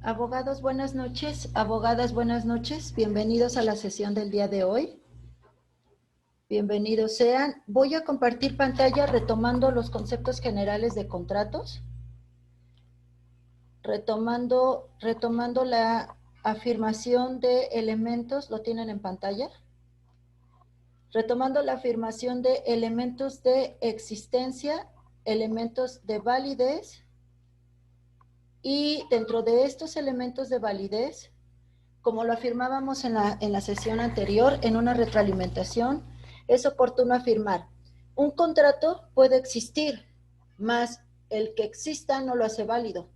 Abogados, buenas noches. Abogadas, buenas noches. Bienvenidos a la sesión del día de hoy. Bienvenidos sean. Voy a compartir pantalla retomando los conceptos generales de contratos. Retomando la afirmación de elementos, ¿lo tienen en pantalla? Retomando la afirmación de elementos de existencia, elementos de validez, y dentro de estos elementos de validez, como lo afirmábamos en la sesión anterior, en una retroalimentación, es oportuno afirmar, un contrato puede existir, mas el que exista no lo hace válido.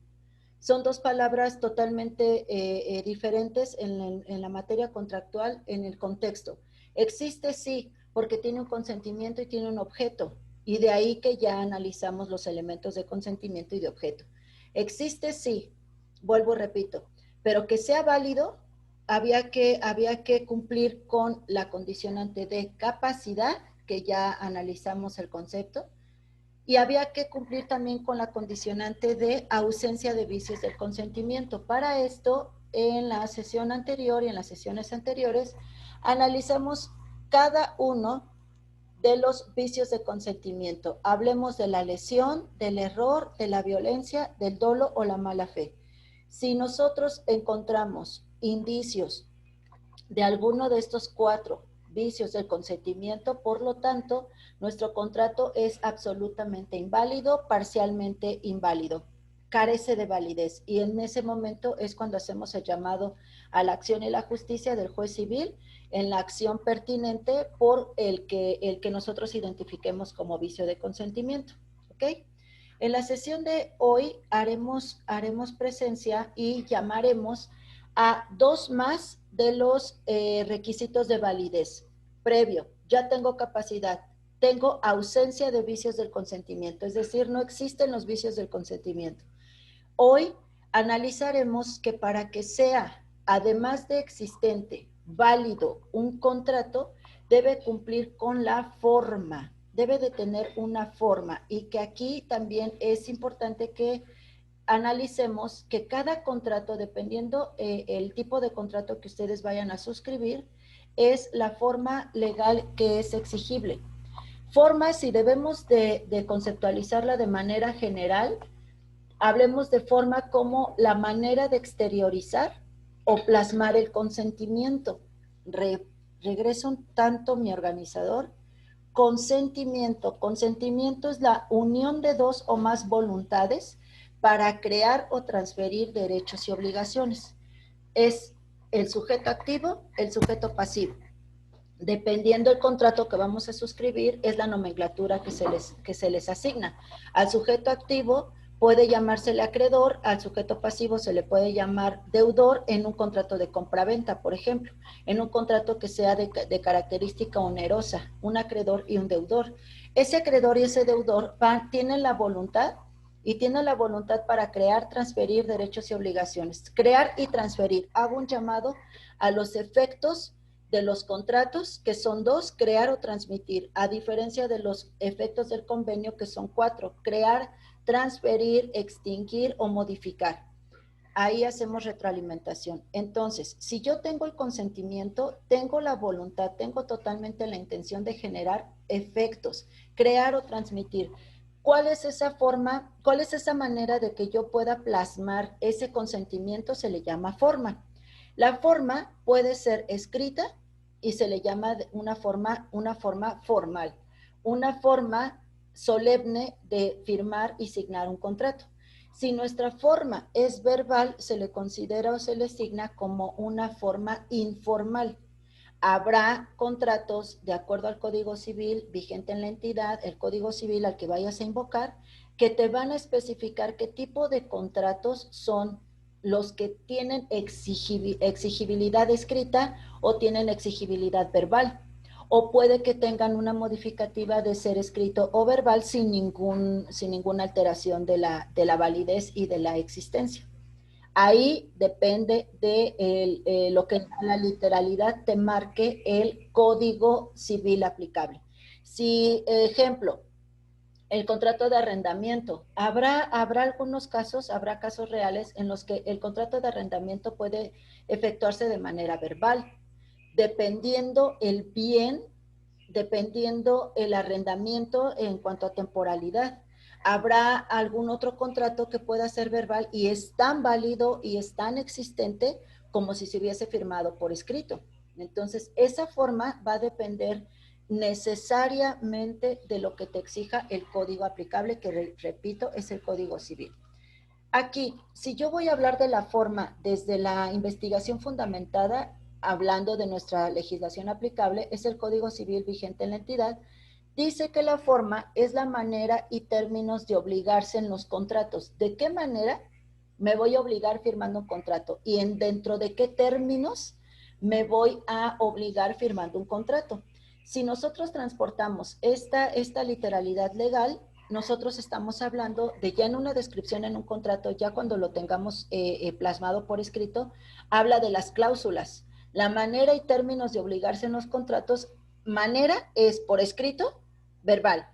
Son dos palabras totalmente diferentes en la materia contractual, en el contexto. Existe sí, porque tiene un consentimiento y tiene un objeto, y de ahí que ya analizamos los elementos de consentimiento y de objeto. Existe sí, vuelvo y repito, pero que sea válido, había que cumplir con la condicionante de capacidad, que ya analizamos el concepto, y había que cumplir también con la condicionante de ausencia de vicios del consentimiento. Para esto, en la sesión anterior y en las sesiones anteriores, analizamos cada uno de los vicios de consentimiento. Hablemos de la lesión, del error, de la violencia, del dolo o la mala fe. Si nosotros encontramos indicios de alguno de estos cuatro vicios del consentimiento, por lo tanto, nuestro contrato es absolutamente inválido, parcialmente inválido, carece de validez, y en ese momento es cuando hacemos el llamado a la acción y la justicia del juez civil en la acción pertinente por el que nosotros identifiquemos como vicio de consentimiento. ¿Ok? En la sesión de hoy haremos presencia y llamaremos a dos más de los requisitos de validez. Previo, ya tengo capacidad, tengo ausencia de vicios del consentimiento, es decir, no existen los vicios del consentimiento. Hoy analizaremos que para que sea, además de existente, válido un contrato, debe cumplir con la forma, debe de tener una forma, y que aquí también es importante que analicemos que cada contrato, dependiendo el tipo de contrato que ustedes vayan a suscribir, es la forma legal que es exigible. Forma, si debemos de conceptualizarla de manera general, hablemos de forma como la manera de exteriorizar o plasmar el consentimiento. Regreso un tanto mi organizador. Consentimiento. Consentimiento es la unión de dos o más voluntades para crear o transferir derechos y obligaciones. Es el sujeto activo, el sujeto pasivo. Dependiendo del contrato que vamos a suscribir, es la nomenclatura que se les asigna. Al sujeto activo puede llamársele acreedor, al sujeto pasivo se le puede llamar deudor en un contrato de compraventa, por ejemplo, en un contrato que sea de característica onerosa, un acreedor y un deudor. Ese acreedor y ese deudor tienen la voluntad para crear, transferir derechos y obligaciones. Crear y transferir. Hago un llamado a los efectos de los contratos, que son dos, crear o transmitir, a diferencia de los efectos del convenio, que son cuatro, crear, transferir, extinguir o modificar. Ahí hacemos retroalimentación. Entonces, si yo tengo el consentimiento, tengo la voluntad, tengo totalmente la intención de generar efectos, crear o transmitir. ¿Cuál es esa forma, cuál es esa manera de que yo pueda plasmar ese consentimiento? Se le llama forma. La forma puede ser escrita y se le llama una forma formal, una forma solemne de firmar y signar un contrato. Si nuestra forma es verbal, se le considera o se le asigna como una forma informal. Habrá contratos de acuerdo al Código Civil vigente en la entidad, el Código Civil al que vayas a invocar, que te van a especificar qué tipo de contratos son los que tienen exigibilidad escrita o tienen exigibilidad verbal. O puede que tengan una modificativa de ser escrito o verbal sin ninguna alteración de la validez y de la existencia. Ahí depende de lo que la literalidad te marque el Código Civil aplicable. Si, ejemplo, el contrato de arrendamiento. Habrá algunos casos, habrá casos reales en los que el contrato de arrendamiento puede efectuarse de manera verbal, dependiendo el bien, dependiendo el arrendamiento en cuanto a temporalidad. Habrá algún otro contrato que pueda ser verbal y es tan válido y es tan existente como si se hubiese firmado por escrito. Entonces, esa forma va a depender necesariamente de lo que te exija el código aplicable, que repito, es el Código Civil. Aquí, si yo voy a hablar de la forma desde la investigación fundamentada, hablando de nuestra legislación aplicable, es el Código Civil vigente en la entidad, dice que la forma es la manera y términos de obligarse en los contratos. ¿De qué manera me voy a obligar firmando un contrato? Y dentro de qué términos me voy a obligar firmando un contrato. Si nosotros transportamos esta literalidad legal, nosotros estamos hablando de ya en una descripción en un contrato, ya cuando lo tengamos plasmado por escrito, habla de las cláusulas. La manera y términos de obligarse en los contratos, manera es por escrito, verbal.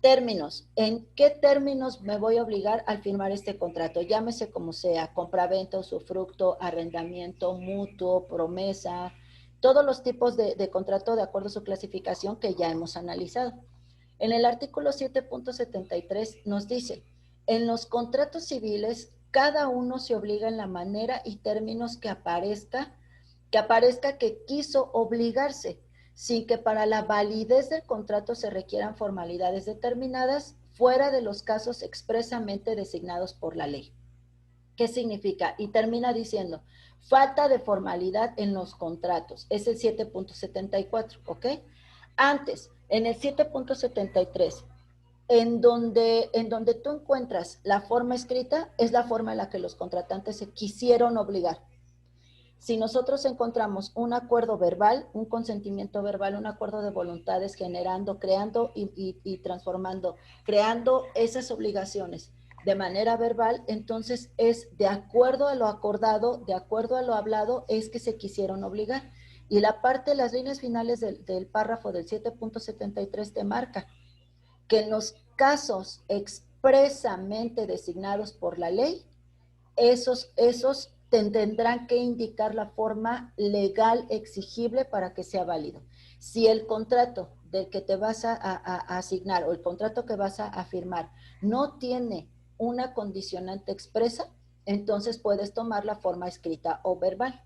Términos, ¿en qué términos me voy a obligar al firmar este contrato? Llámese como sea, compraventa, usufructo, arrendamiento, mutuo, promesa, todos los tipos de contrato de acuerdo a su clasificación que ya hemos analizado. En el artículo 7.73 nos dice, en los contratos civiles, cada uno se obliga en la manera y términos que aparezca que quiso obligarse, sin que para la validez del contrato se requieran formalidades determinadas fuera de los casos expresamente designados por la ley. ¿Qué significa? Y termina diciendo, falta de formalidad en los contratos. Es el 7.74, ¿ok? Antes, en el 7.73, en donde tú encuentras la forma escrita, es la forma en la que los contratantes se quisieron obligar. Si nosotros encontramos un acuerdo verbal, un consentimiento verbal, un acuerdo de voluntades generando, creando y transformando, creando esas obligaciones de manera verbal, entonces es de acuerdo a lo acordado, de acuerdo a lo hablado, es que se quisieron obligar. Y la parte, las líneas finales del párrafo del 7.73 te marca que en los casos expresamente designados por la ley, esos tendrán que indicar la forma legal exigible para que sea válido. Si el contrato del que te vas a asignar o el contrato que vas a firmar no tiene una condicionante expresa, entonces puedes tomar la forma escrita o verbal.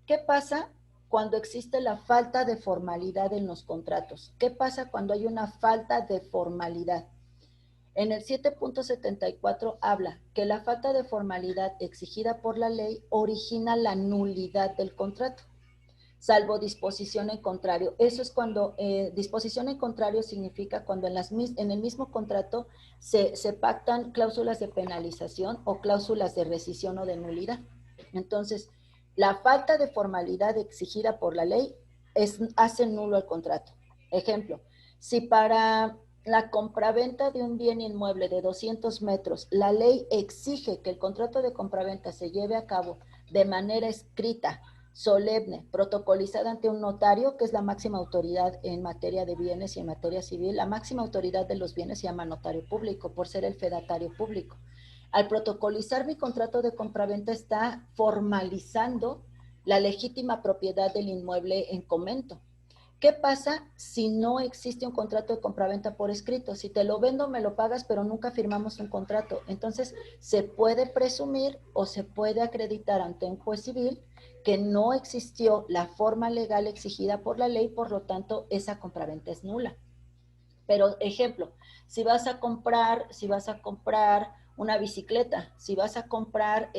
¿Qué pasa cuando existe la falta de formalidad en los contratos? ¿Qué pasa cuando hay una falta de formalidad? En el 7.74 habla que la falta de formalidad exigida por la ley origina la nulidad del contrato, salvo disposición en contrario. Eso es cuando disposición en contrario significa cuando en el mismo contrato se pactan cláusulas de penalización o cláusulas de rescisión o de nulidad. Entonces, la falta de formalidad exigida por la ley hace nulo el contrato. Ejemplo, si para la compraventa de un bien inmueble de 200 metros, la ley exige que el contrato de compraventa se lleve a cabo de manera escrita, solemne, protocolizada ante un notario, que es la máxima autoridad en materia de bienes y en materia civil. La máxima autoridad de los bienes se llama notario público, por ser el fedatario público. Al protocolizar mi contrato de compraventa está formalizando la legítima propiedad del inmueble en comento. ¿Qué pasa si no existe un contrato de compraventa por escrito? Si te lo vendo, me lo pagas, pero nunca firmamos un contrato. Entonces, se puede presumir o se puede acreditar ante un juez civil que no existió la forma legal exigida por la ley, por lo tanto, esa compraventa es nula. Pero, ejemplo, si vas a comprar una bicicleta, si vas a comprar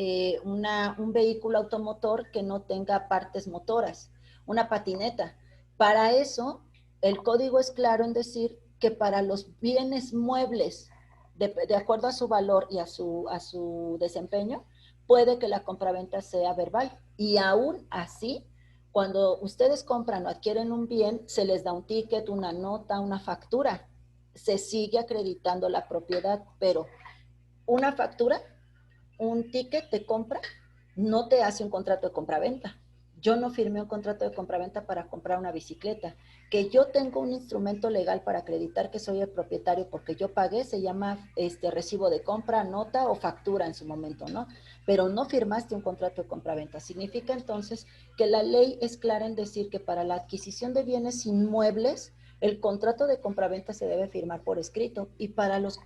un vehículo automotor que no tenga partes motoras, una patineta, para eso el código es claro en decir que para los bienes muebles, de acuerdo a su valor y a su desempeño, puede que la compraventa sea verbal. Y aún así, cuando ustedes compran o adquieren un bien, se les da un ticket, una nota, una factura. Se sigue acreditando la propiedad, pero una factura, un ticket de compra, no te hace un contrato de compraventa. yo no firmé un contrato de compraventa para comprar una bicicleta. Que yo tengo un instrumento legal para acreditar que soy el propietario porque yo pagué, se llama recibo de compra, nota o factura en su momento, ¿no? Pero no firmaste un contrato de compraventa. Significa entonces que la ley es clara en decir que para la adquisición de bienes inmuebles, el contrato de compraventa se debe firmar por escrito y para los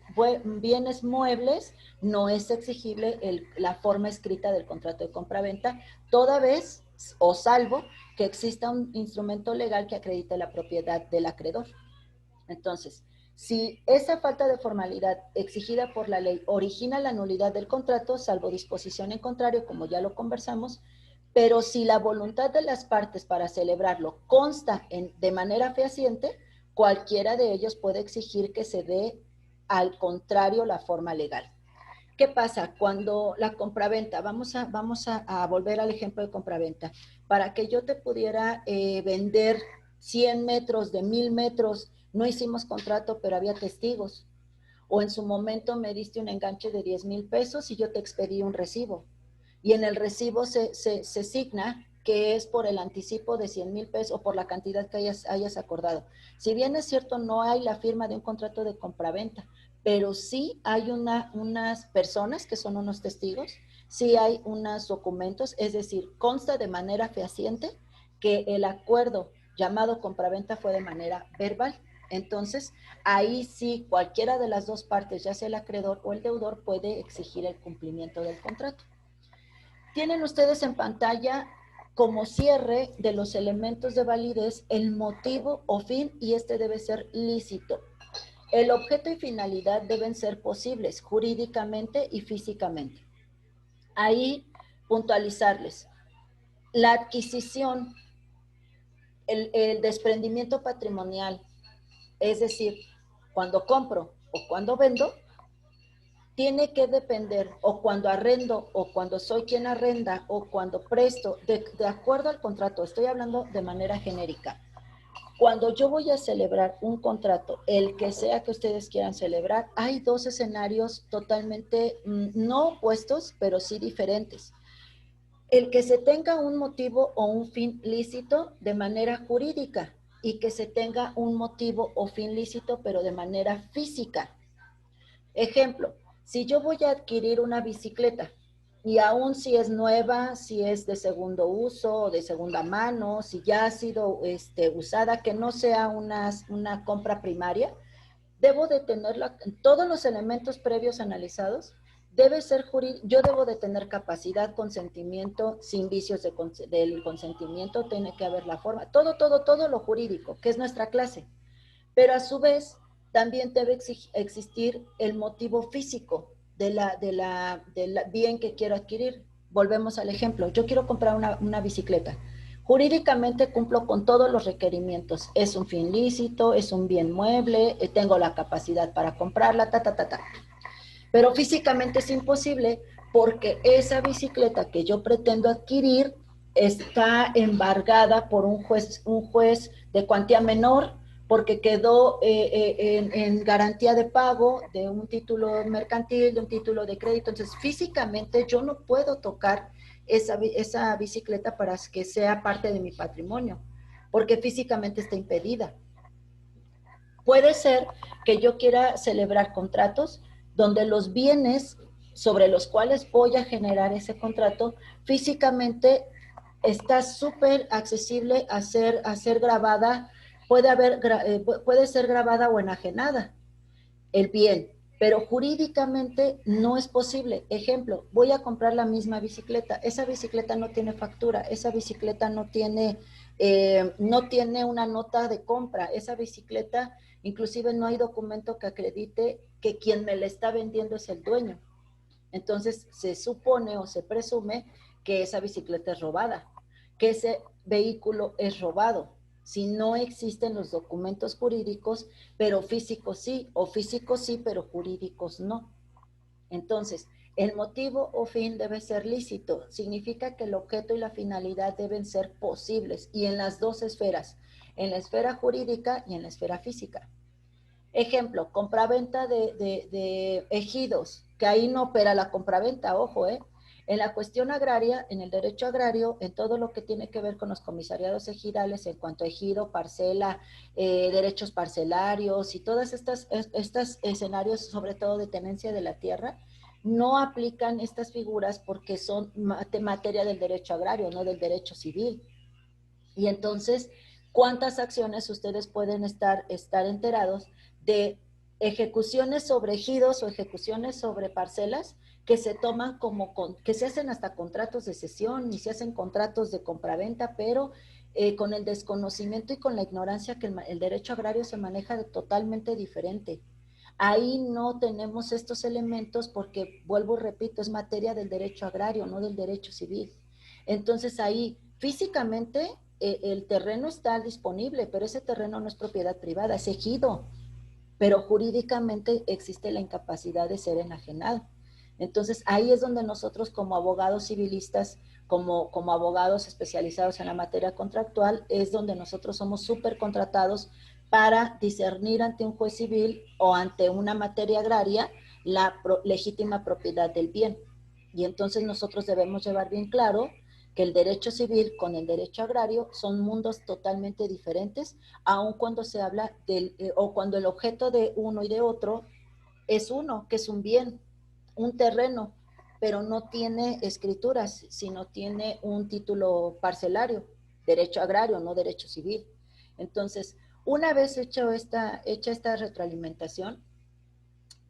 bienes muebles no es exigible la forma escrita del contrato de compraventa, toda vez o salvo que exista un instrumento legal que acredite la propiedad del acreedor. Entonces, si esa falta de formalidad exigida por la ley origina la nulidad del contrato, salvo disposición en contrario, como ya lo conversamos, pero si la voluntad de las partes para celebrarlo consta de manera fehaciente, cualquiera de ellos puede exigir que se dé al contrario la forma legal. ¿Qué pasa? Cuando la compraventa, vamos a volver al ejemplo de compraventa, para que yo te pudiera vender 100 metros de 1000 metros, no hicimos contrato, pero había testigos. O en su momento me diste un enganche de 10,000 pesos y yo te expedí un recibo. Y en el recibo se signa que es por el anticipo de 100,000 pesos o por la cantidad que hayas acordado. Si bien es cierto, no hay la firma de un contrato de compraventa, pero sí hay unas personas que son unos testigos, sí hay unos documentos, es decir, consta de manera fehaciente que el acuerdo llamado compraventa fue de manera verbal. Entonces, ahí sí cualquiera de las dos partes, ya sea el acreedor o el deudor, puede exigir el cumplimiento del contrato. Tienen ustedes en pantalla como cierre de los elementos de validez el motivo o fin y este debe ser lícito. El objeto y finalidad deben ser posibles jurídicamente y físicamente. Ahí puntualizarles. La adquisición, el desprendimiento patrimonial, es decir, cuando compro o cuando vendo, tiene que depender, o cuando arrendo, o cuando soy quien arrenda, o cuando presto, de acuerdo al contrato, estoy hablando de manera genérica. Cuando yo voy a celebrar un contrato, el que sea que ustedes quieran celebrar, hay dos escenarios totalmente no opuestos, pero sí diferentes. El que se tenga un motivo o un fin lícito de manera jurídica y que se tenga un motivo o fin lícito, pero de manera física. Ejemplo, si yo voy a adquirir una bicicleta y aún si es nueva, si es de segundo uso o de segunda mano, si ya ha sido usada, que no sea una compra primaria, debo de tenerla, todos los elementos previos analizados, debe ser jurídico, yo debo de tener capacidad, consentimiento, sin vicios del consentimiento, tiene que haber la forma, todo lo jurídico, que es nuestra clase. Pero a su vez, también debe existir el motivo físico del bien que quiero adquirir. Volvemos al ejemplo, yo quiero comprar una bicicleta. Jurídicamente cumplo con todos los requerimientos. Es un fin lícito, es un bien mueble, tengo la capacidad para comprarla, Pero físicamente es imposible porque esa bicicleta que yo pretendo adquirir está embargada por un juez de cuantía menor porque quedó en garantía de pago de un título mercantil, de un título de crédito. Entonces, físicamente yo no puedo tocar esa bicicleta para que sea parte de mi patrimonio, porque físicamente está impedida. Puede ser que yo quiera celebrar contratos donde los bienes sobre los cuales voy a generar ese contrato físicamente está súper accesible a ser grabada, puede ser grabada o enajenada el bien, pero jurídicamente no es posible. Ejemplo, voy a comprar la misma bicicleta, esa bicicleta no tiene factura, esa bicicleta no tiene una nota de compra, esa bicicleta inclusive no hay documento que acredite que quien me la está vendiendo es el dueño. Entonces se supone o se presume que esa bicicleta es robada, que ese vehículo es robado. Si no existen los documentos jurídicos, pero físicos sí, o físicos sí, pero jurídicos no. Entonces, el motivo o fin debe ser lícito. Significa que el objeto y la finalidad deben ser posibles y en las dos esferas, en la esfera jurídica y en la esfera física. Ejemplo, compraventa de ejidos, que ahí no opera la compraventa, ojo, En la cuestión agraria, en el derecho agrario, en todo lo que tiene que ver con los comisariados ejidales, en cuanto a ejido, parcela, derechos parcelarios y todos estos escenarios, sobre todo de tenencia de la tierra, no aplican estas figuras porque son materia del derecho agrario, no del derecho civil. Y entonces, ¿cuántas acciones ustedes pueden estar enterados de ejecuciones sobre ejidos o ejecuciones sobre parcelas que se toman que se hacen hasta contratos de cesión y se hacen contratos de compraventa, pero con el desconocimiento y con la ignorancia que el derecho agrario se maneja totalmente diferente? Ahí no tenemos estos elementos porque, vuelvo y repito, es materia del derecho agrario, no del derecho civil. Entonces ahí físicamente el terreno está disponible, pero ese terreno no es propiedad privada, es ejido, pero jurídicamente existe la incapacidad de ser enajenado. Entonces ahí es donde nosotros como abogados civilistas, como abogados especializados en la materia contractual, es donde nosotros somos súper contratados para discernir ante un juez civil o ante una materia agraria la legítima propiedad del bien. Y entonces nosotros debemos llevar bien claro que el derecho civil con el derecho agrario son mundos totalmente diferentes, aun cuando se habla o cuando el objeto de uno y de otro es uno, que es un bien, un terreno, pero no tiene escrituras, sino tiene un título parcelario, derecho agrario, no derecho civil. Entonces, una vez hecha esta retroalimentación,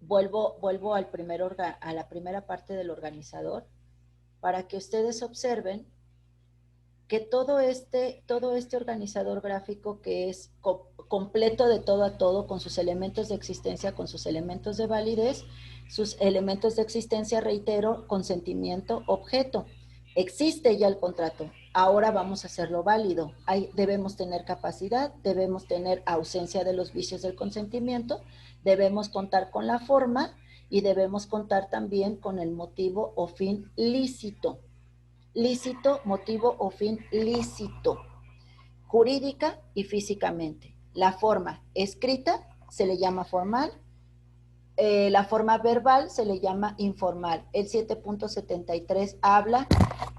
vuelvo a la primera parte del organizador para que ustedes observen que todo este organizador gráfico que es completo de todo a todo, con sus elementos de existencia, con sus elementos de validez, sus elementos de existencia, reitero, consentimiento, objeto. Existe ya el contrato, ahora vamos a hacerlo válido. Debemos tener capacidad, debemos tener ausencia de los vicios del consentimiento, debemos contar con la forma y debemos contar también con el motivo o fin lícito. Lícito, motivo o fin lícito, jurídica y físicamente. La forma escrita se le llama formal, la forma verbal se le llama informal. El 7.73 habla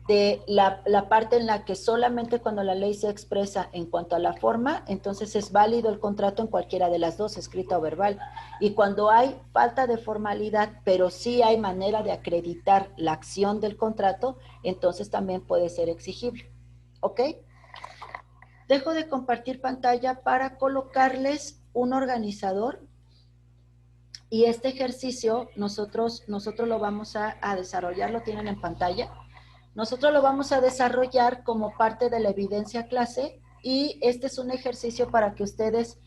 de la parte en la que solamente cuando la ley se expresa en cuanto a la forma, entonces es válido el contrato en cualquiera de las dos, escrita o verbal. Y cuando hay falta de formalidad, pero sí hay manera de acreditar la acción del contrato, entonces también puede ser exigible. ¿Ok? Dejo de compartir pantalla para colocarles un organizador y este ejercicio nosotros lo vamos a desarrollar, lo tienen en pantalla. Nosotros lo vamos a desarrollar como parte de la evidencia clase y este es un ejercicio para que ustedes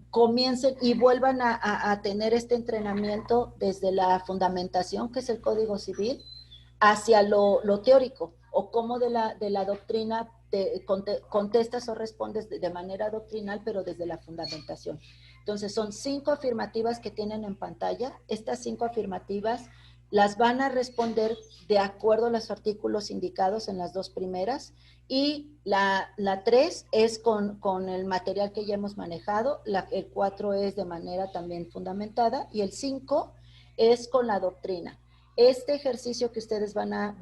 comiencen y vuelvan a tener este entrenamiento desde la fundamentación, que es el Código Civil, hacia lo teórico o cómo de la doctrina te contestas o respondes de manera doctrinal, pero desde la fundamentación. Entonces, son 5 afirmativas que tienen en pantalla. Estas 5 afirmativas las van a responder de acuerdo a los artículos indicados en las 2 primeras y la 3 es con el material que ya hemos manejado, el 4 es de manera también fundamentada y el 5 es con la doctrina. Este ejercicio que ustedes van a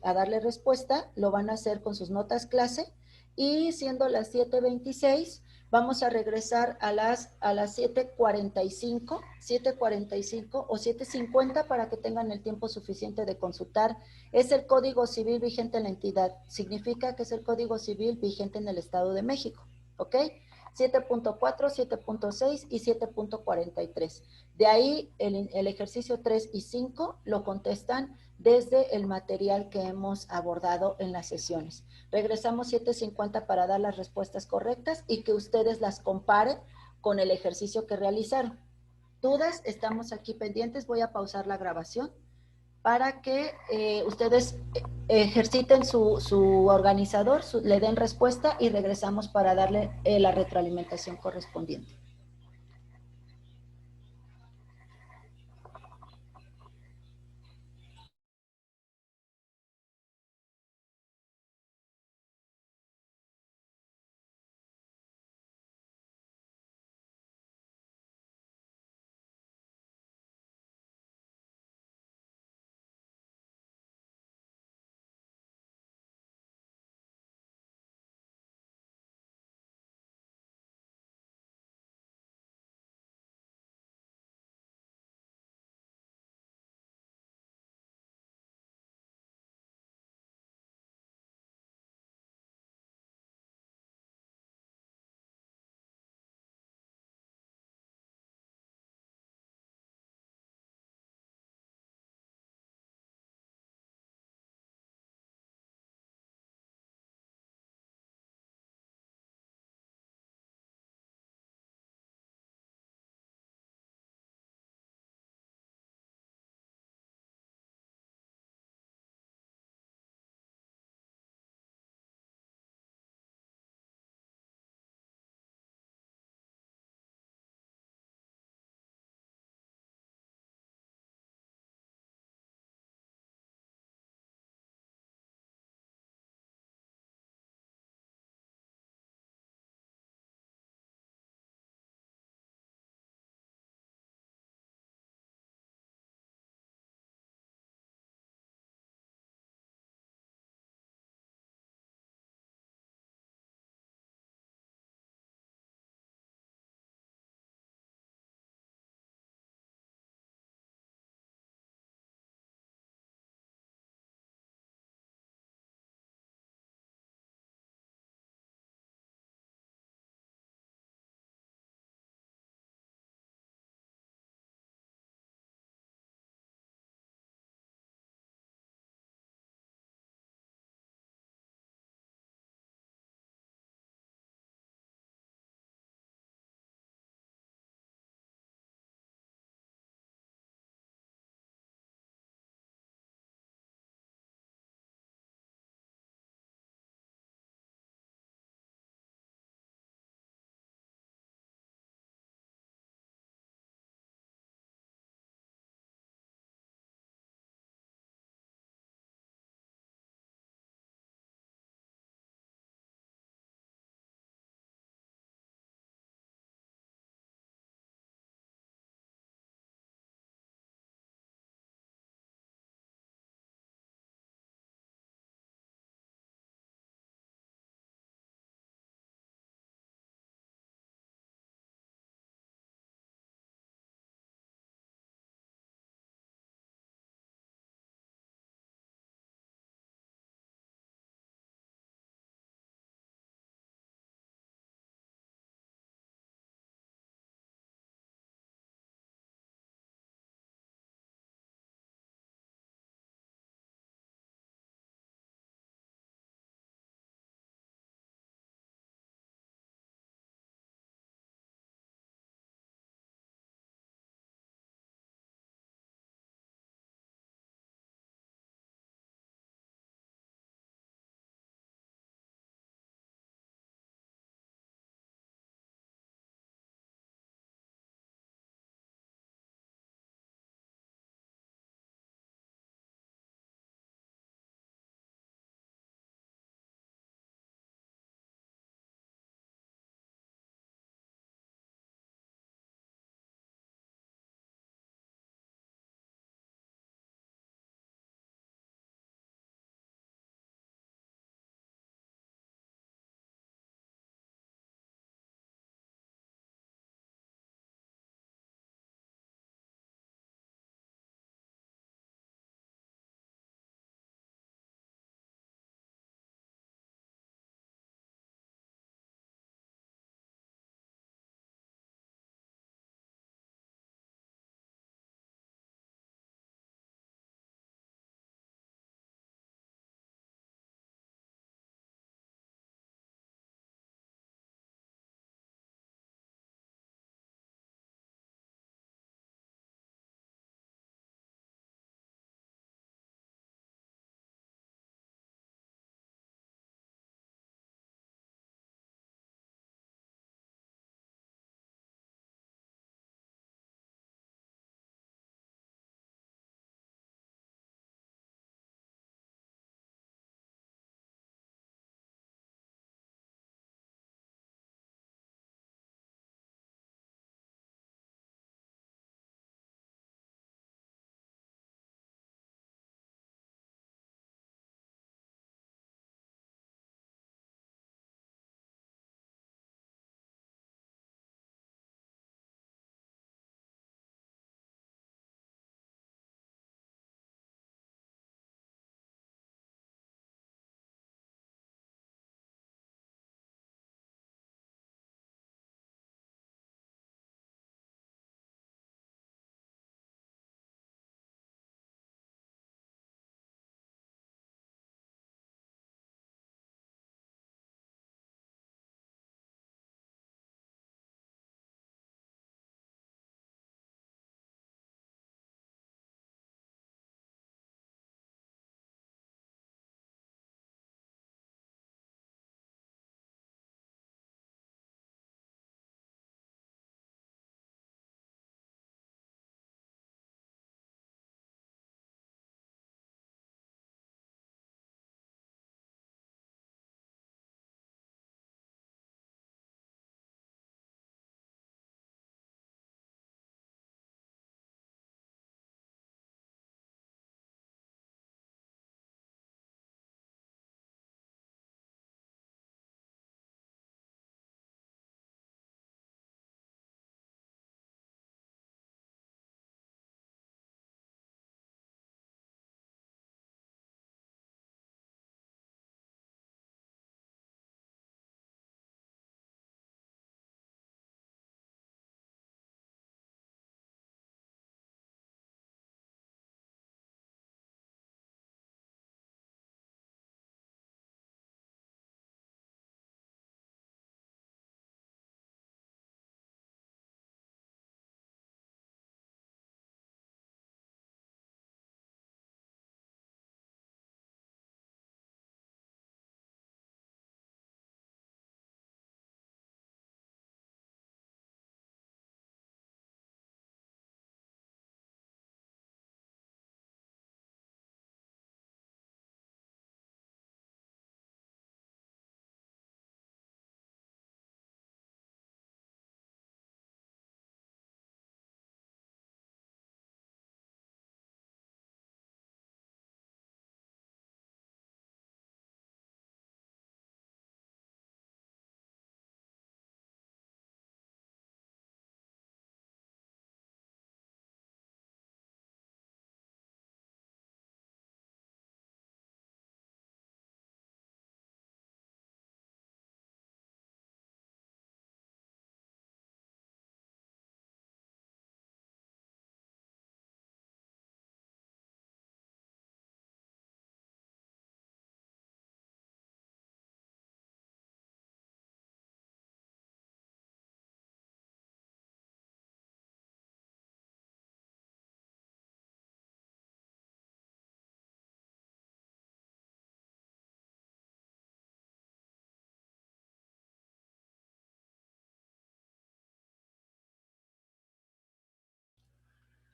darle respuesta, lo van a hacer con sus notas clase y siendo las 7:26, vamos a regresar a las 7:45 o 7:50 para que tengan el tiempo suficiente de consultar. Es el Código Civil vigente en la entidad. Significa que es el Código Civil vigente en el Estado de México. ¿Ok? 7.4, 7.6 y 7.43. De ahí el ejercicio 3 y 5 lo contestan desde el material que hemos abordado en las sesiones. Regresamos 7:50 para dar las respuestas correctas y que ustedes las comparen con el ejercicio que realizaron. ¿Dudas? Estamos aquí pendientes. Voy a pausar la grabación para que ustedes ejerciten su organizador, le den respuesta y regresamos para darle la retroalimentación correspondiente.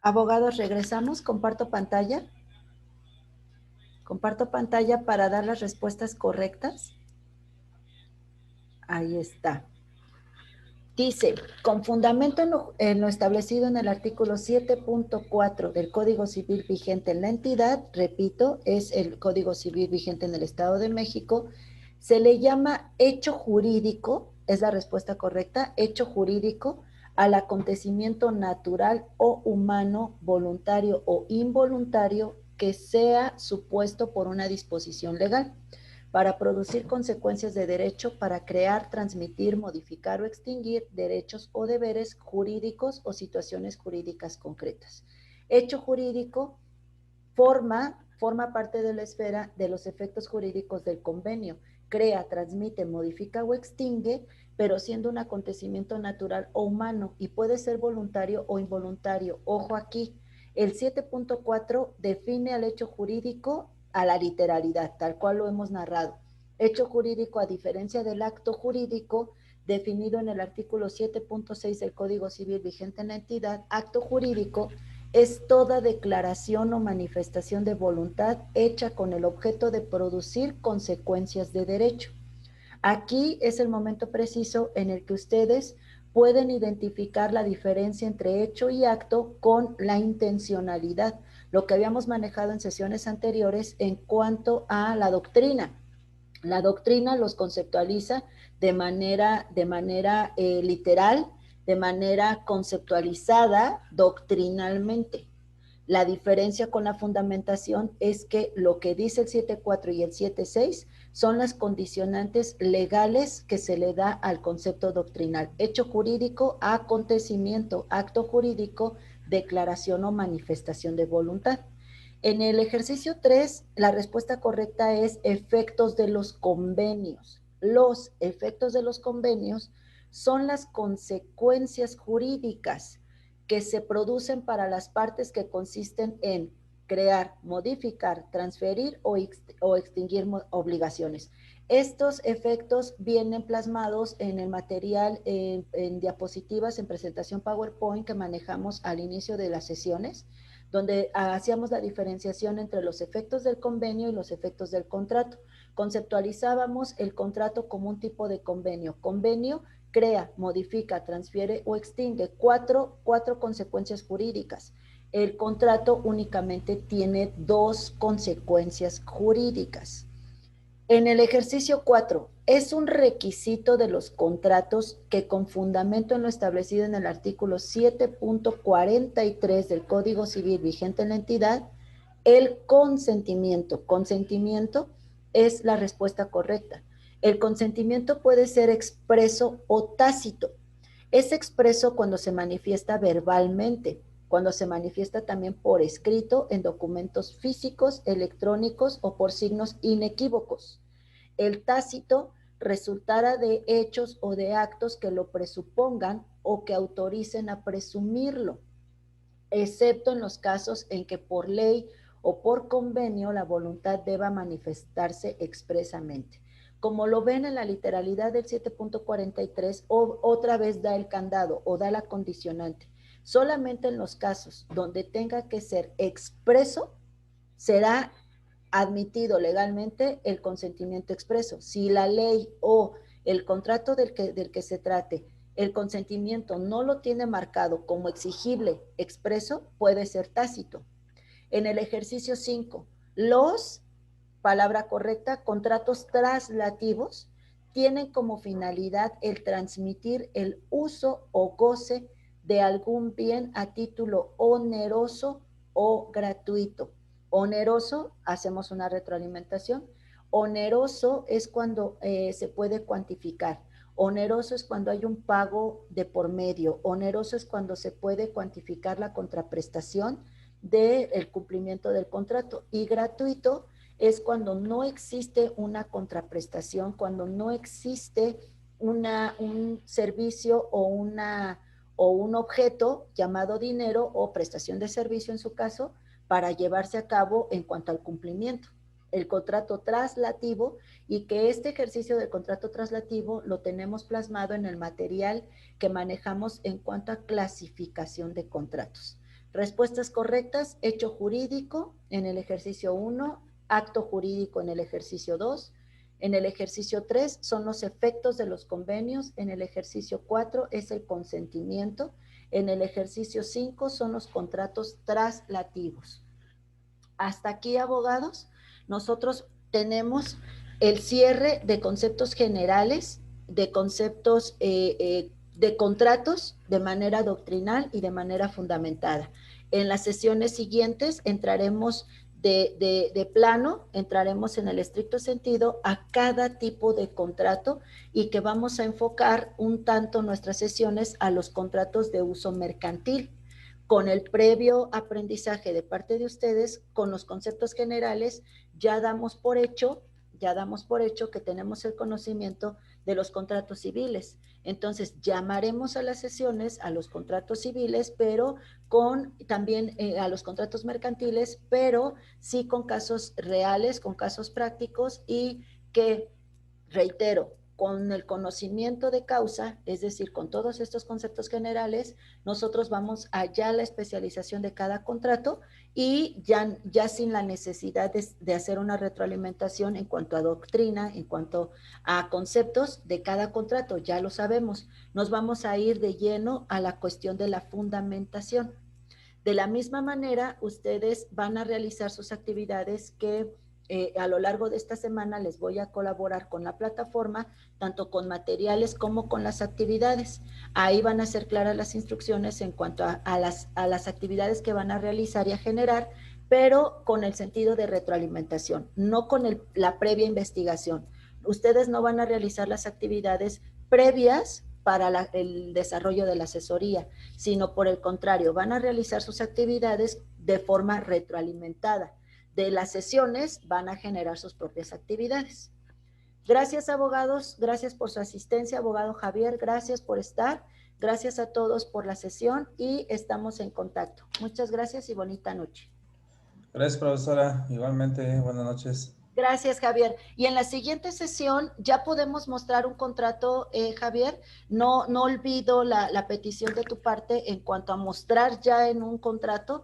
Abogados, regresamos. Comparto pantalla. Comparto pantalla para dar las respuestas correctas. Ahí está. Dice, con fundamento en lo establecido en el artículo 7.4 del Código Civil vigente en la entidad, repito, es el Código Civil vigente en el Estado de México, se le llama hecho jurídico, es la respuesta correcta, hecho jurídico al acontecimiento natural o humano, voluntario o involuntario, que sea supuesto por una disposición legal, para producir consecuencias de derecho, para crear, transmitir, modificar o extinguir derechos o deberes jurídicos o situaciones jurídicas concretas. Hecho jurídico forma parte de la esfera de los efectos jurídicos del convenio. Crea, transmite, modifica o extingue, pero siendo un acontecimiento natural o humano, y puede ser voluntario o involuntario. Ojo aquí, el 7.4 define al hecho jurídico a la literalidad, tal cual lo hemos narrado. Hecho jurídico, a diferencia del acto jurídico, definido en el artículo 7.6 del Código Civil vigente en la entidad, acto jurídico es toda declaración o manifestación de voluntad hecha con el objeto de producir consecuencias de derecho. Aquí es el momento preciso en el que ustedes pueden identificar la diferencia entre hecho y acto con la intencionalidad, lo que habíamos manejado en sesiones anteriores en cuanto a la doctrina. La doctrina los conceptualiza de manera literal, de manera conceptualizada doctrinalmente. La diferencia con la fundamentación es que lo que dice el 7.4 y el 7.6 son las condicionantes legales que se le da al concepto doctrinal. Hecho jurídico, acontecimiento, acto jurídico, declaración o manifestación de voluntad. En el ejercicio 3, la respuesta correcta es efectos de los convenios. Los efectos de los convenios son las consecuencias jurídicas que se producen para las partes, que consisten en crear, modificar, transferir o extinguir obligaciones. Estos efectos vienen plasmados en el material, en diapositivas, en presentación PowerPoint que manejamos al inicio de las sesiones, donde hacíamos la diferenciación entre los efectos del convenio y los efectos del contrato. Conceptualizábamos el contrato como un tipo de convenio. Convenio crea, modifica, transfiere o extingue cuatro consecuencias jurídicas. El contrato únicamente tiene 2 consecuencias jurídicas. En el ejercicio 4, es un requisito de los contratos que, con fundamento en lo establecido en el artículo 7.43 del Código Civil vigente en la entidad, el consentimiento. Consentimiento es la respuesta correcta. El consentimiento puede ser expreso o tácito. Es expreso cuando se manifiesta verbalmente, cuando se manifiesta también por escrito, en documentos físicos, electrónicos o por signos inequívocos. El tácito resultara de hechos o de actos que lo presupongan o que autoricen a presumirlo, excepto en los casos en que por ley o por convenio la voluntad deba manifestarse expresamente. Como lo ven en la literalidad del 7.43, otra vez da el candado o da la condicionante. Solamente en los casos donde tenga que ser expreso, será admitido legalmente el consentimiento expreso. Si la ley o el contrato del que se trate, el consentimiento no lo tiene marcado como exigible expreso, puede ser tácito. En el ejercicio 5, los, palabra correcta, contratos traslativos tienen como finalidad el transmitir el uso o goce de algún bien a título oneroso o gratuito. Oneroso, hacemos una retroalimentación. Oneroso es cuando se puede cuantificar. Oneroso es cuando hay un pago de por medio. Oneroso es cuando se puede cuantificar la contraprestación del cumplimiento del contrato. Y gratuito es cuando no existe una contraprestación, cuando no existe un servicio o un objeto llamado dinero o prestación de servicio en su caso, para llevarse a cabo en cuanto al cumplimiento. El contrato traslativo, y que este ejercicio del contrato traslativo lo tenemos plasmado en el material que manejamos en cuanto a clasificación de contratos. Respuestas correctas, hecho jurídico en el ejercicio 1, acto jurídico en el ejercicio 2, en el ejercicio 3 son los efectos de los convenios, en el ejercicio 4 es el consentimiento, en el ejercicio 5 son los contratos traslativos. Hasta aquí, abogados, nosotros tenemos el cierre de conceptos generales, de conceptos de contratos de manera doctrinal y de manera fundamentada. En las sesiones siguientes entraremos de plano, entraremos en el estricto sentido a cada tipo de contrato y que vamos a enfocar un tanto nuestras sesiones a los contratos de uso mercantil. Con el previo aprendizaje de parte de ustedes, con los conceptos generales, ya damos por hecho que tenemos el conocimiento de los contratos civiles. Entonces, llamaremos a las sesiones a los contratos civiles, pero también a los contratos mercantiles, pero sí con casos reales, con casos prácticos y que, reitero, con el conocimiento de causa, es decir, con todos estos conceptos generales, nosotros vamos allá a la especialización de cada contrato y ya sin la necesidad de hacer una retroalimentación en cuanto a doctrina, en cuanto a conceptos de cada contrato, ya lo sabemos. Nos vamos a ir de lleno a la cuestión de la fundamentación. De la misma manera, ustedes van a realizar sus actividades que a lo largo de esta semana les voy a colaborar con la plataforma, tanto con materiales como con las actividades. Ahí van a ser claras las instrucciones en cuanto a las actividades que van a realizar y a generar, pero con el sentido de retroalimentación, no con la previa investigación. Ustedes no van a realizar las actividades previas para el desarrollo de la asesoría, sino por el contrario, van a realizar sus actividades de forma retroalimentada. De las sesiones van a generar sus propias actividades. Gracias, abogados, gracias por su asistencia, abogado Javier, gracias por estar, gracias a todos por la sesión y estamos en contacto. Muchas gracias y bonita noche. Gracias, profesora. Igualmente, buenas noches. Gracias, Javier. Y en la siguiente sesión ya podemos mostrar un contrato, Javier. No olvido la petición de tu parte en cuanto a mostrar ya en un contrato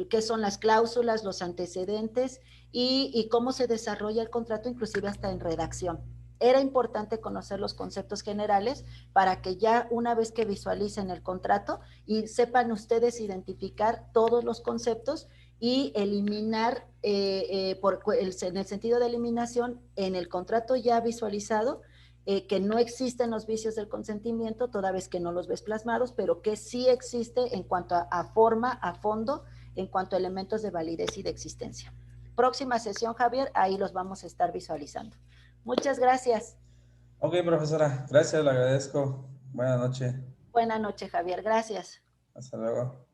qué son las cláusulas, los antecedentes y cómo se desarrolla el contrato, inclusive hasta en redacción. Era importante conocer los conceptos generales para que ya una vez que visualicen el contrato y sepan ustedes identificar todos los conceptos y eliminar, en el sentido de eliminación, en el contrato ya visualizado, que no existen los vicios del consentimiento, toda vez que no los ves plasmados, pero que sí existe en cuanto a forma, a fondo, en cuanto a elementos de validez y de existencia. Próxima sesión, Javier, ahí los vamos a estar visualizando. Muchas gracias. Ok, profesora, gracias, le agradezco. Buenas noches. Buenas noches, Javier, gracias. Hasta luego.